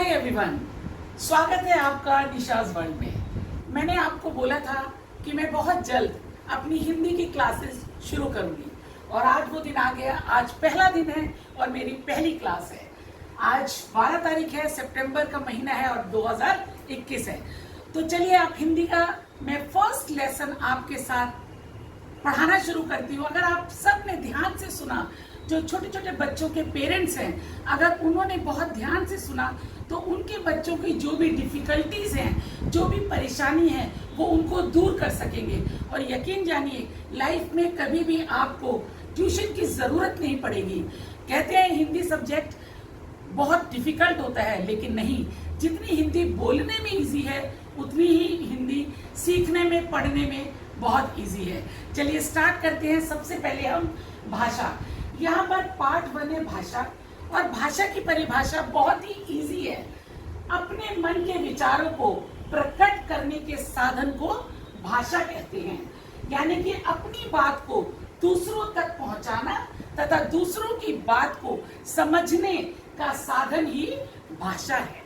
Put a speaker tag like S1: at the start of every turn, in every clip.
S1: Hi everyone, स्वागत है आपका निशाज वर्ल्ड में। मैंने आपको बोला था कि मैं बहुत जल्द अपनी हिंदी की क्लासेस शुरू करूंगी और आज वो दिन आ गया। आज पहला दिन है और मेरी पहली क्लास है। आज 12 तारीख है, सितंबर का महीना है और 2021 है। तो चलिए आप हिंदी का मैं फर्स्ट लेसन आपके साथ पढ़ाना शुरू करती हूँ। अगर आप सब ने ध्यान से सुना, जो छोटे छोटे बच्चों के पेरेंट्स हैं, अगर उन्होंने बहुत ध्यान से सुना तो उनके बच्चों की जो भी डिफिकल्टीज हैं, जो भी परेशानी है, वो उनको दूर कर सकेंगे। और यकीन जानिए, लाइफ में कभी भी आपको ट्यूशन की जरूरत नहीं पड़ेगी। कहते हैं हिंदी सब्जेक्ट बहुत डिफिकल्ट होता है, लेकिन नहीं, जितनी हिंदी बोलने में इजी है उतनी ही हिंदी सीखने में, पढ़ने में बहुत इजी है। चलिए स्टार्ट करते हैं। सबसे पहले हम भाषा, यहाँ पर पार्ट 1 है भाषा। और भाषा की परिभाषा बहुत ही इजी है। अपने मन के विचारों को प्रकट करने के साधन को भाषा कहते हैं। यानी कि अपनी बात को दूसरों तक पहुंचाना तथा दूसरों की बात को समझने का साधन ही भाषा है।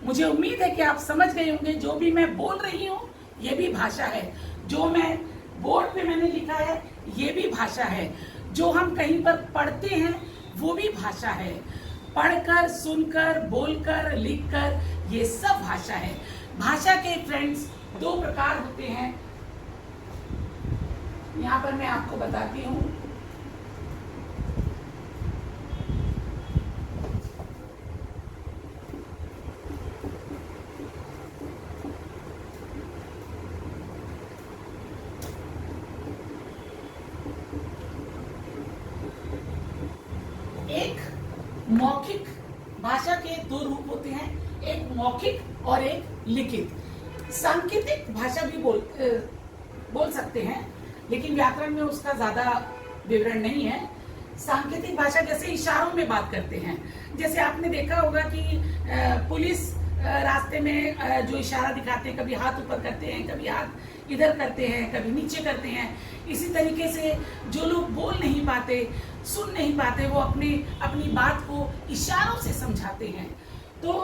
S1: मुझे उम्मीद है कि आप समझ गए होंगे, जो भी मैं बोल रही हूँ ये भी भाषा है। जो मैं बोर्ड पे मैंने लिखा है ये भी भाषा है। जो हम कहीं पर पढ़ते हैं वो भी भाषा है। पढ़कर, सुनकर, बोलकर, लिखकर, ये सब भाषा है। भाषा के फ्रेंड्स 2 प्रकार होते हैं। यहाँ पर मैं आपको बताती हूँ। एक मौखिक भाषा के 2 रूप होते हैं, एक मौखिक और एक लिखित। सांकेतिक भाषा भी बोल सकते हैं, लेकिन व्याकरण में उसका ज्यादा विवरण नहीं है। सांकेतिक भाषा जैसे इशारों में बात करते हैं। जैसे आपने देखा होगा कि पुलिस रास्ते में जो इशारा दिखाते हैं, कभी हाथ ऊपर करते हैं, कभी हाथ इधर करते हैं, कभी नीचे करते हैं। इसी तरीके से जो लोग बोल नहीं पाते, सुन नहीं पाते, वो अपनी बात को इशारों से समझाते हैं। तो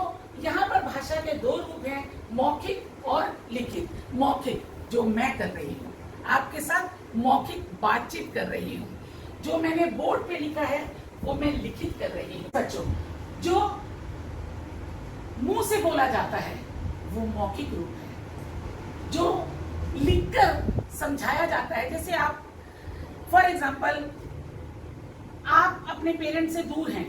S1: यहाँ पर भाषा के 2 रूप हैं, मौखिक और लिखित। मौखिक जो मैं कर रही हूँ, आपके साथ मौखिक बातचीत कर रही हूँ। जो मैंने बोर्ड पे लिखा है वो मैं लिखित कर रही हूँ। बच्चों, जो मुंह से बोला जाता है वो मौखिक रूप है। जो लिखकर समझाया जाता है, जैसे आप फॉर एग्जाम्पल आप अपने पेरेंट्स से दूर हैं,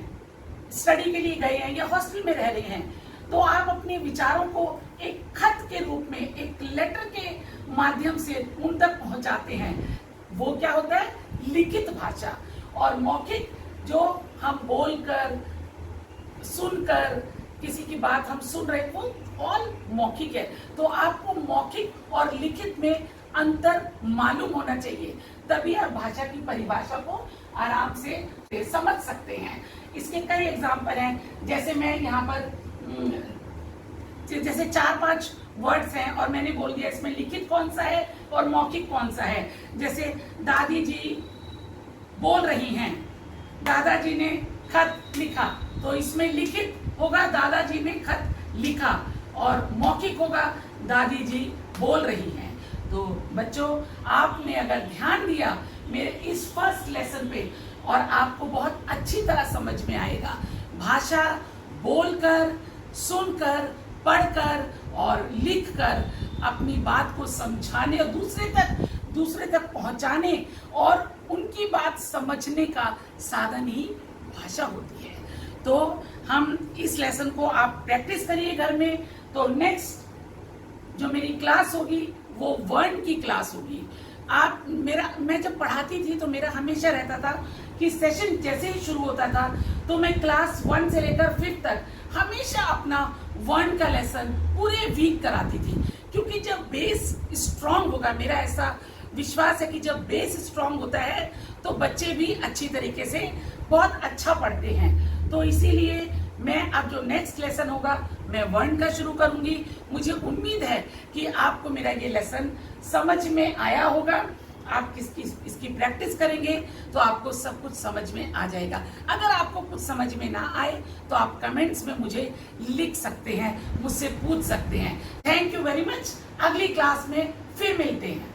S1: स्टडी के लिए गए हैं या हॉस्टल में रह रहे हैं, तो आप अपने विचारों को एक खत के रूप में, एक लेटर के माध्यम से उन तक पहुंचाते हैं। वो क्या होता है? लिखित भाषा। और मौखिक जो हम बोलकर, सुनकर, किसी की बात हम सुन रहे, वो ऑल मौखिक है। तो आपको मौखिक और लिखित में अंतर मालूम होना चाहिए, तभी आप भाषा की परिभाषा को आराम से समझ सकते हैं। इसके कई एग्जाम्पल हैं। जैसे मैं यहाँ पर जैसे 4-5 वर्ड्स हैं और मैंने बोल दिया इसमें लिखित कौन सा है और मौखिक कौन सा है। जैसे दादी जी बोल रही हैं, दादाजी ने खत लिखा, तो इसमें लिखित होगा दादाजी ने खत लिखा और मौखिक होगा दादी जी बोल रही हैं। तो बच्चों, आपने अगर ध्यान दिया मेरे इस फर्स्ट लेसन पे, और आपको बहुत अच्छी तरह समझ में आएगा। भाषा बोलकर, सुनकर, पढ़कर और लिखकर अपनी बात को समझाने और दूसरे तक पहुंचाने और उनकी बात समझने का साधन ही भाषा होती है। तो हम इस लेसन को आप प्रैक्टिस करिए घर में। तो नेक्स्ट जो मेरी क्लास होगी वो वर्ण की क्लास होगी। मैं जब पढ़ाती थी तो मेरा हमेशा रहता था कि सेशन जैसे ही शुरू होता था तो मैं क्लास 1 से लेकर 5th तक हमेशा अपना वर्ण का लेसन पूरे वीक कराती थी। क्योंकि जब बेस स्ट्रांग होगा, मेरा ऐसा विश्वास है कि जब बेस स्ट्रांग होता है तो बच्चे भी अच्छी तरीके से बहुत अच्छा पढ़ते हैं। तो इसीलिए मैं अब जो नेक्स्ट लेसन होगा मैं वर्ण का शुरू करूंगी। मुझे उम्मीद है कि आपको मेरा ये लेसन समझ में आया होगा आप इसकी प्रैक्टिस करेंगे तो आपको सब कुछ समझ में आ जाएगा। अगर आपको कुछ समझ में ना आए तो आप कमेंट्स में मुझे लिख सकते हैं, मुझसे पूछ सकते हैं। Thank you very much. अगली क्लास में फिर मिलते हैं।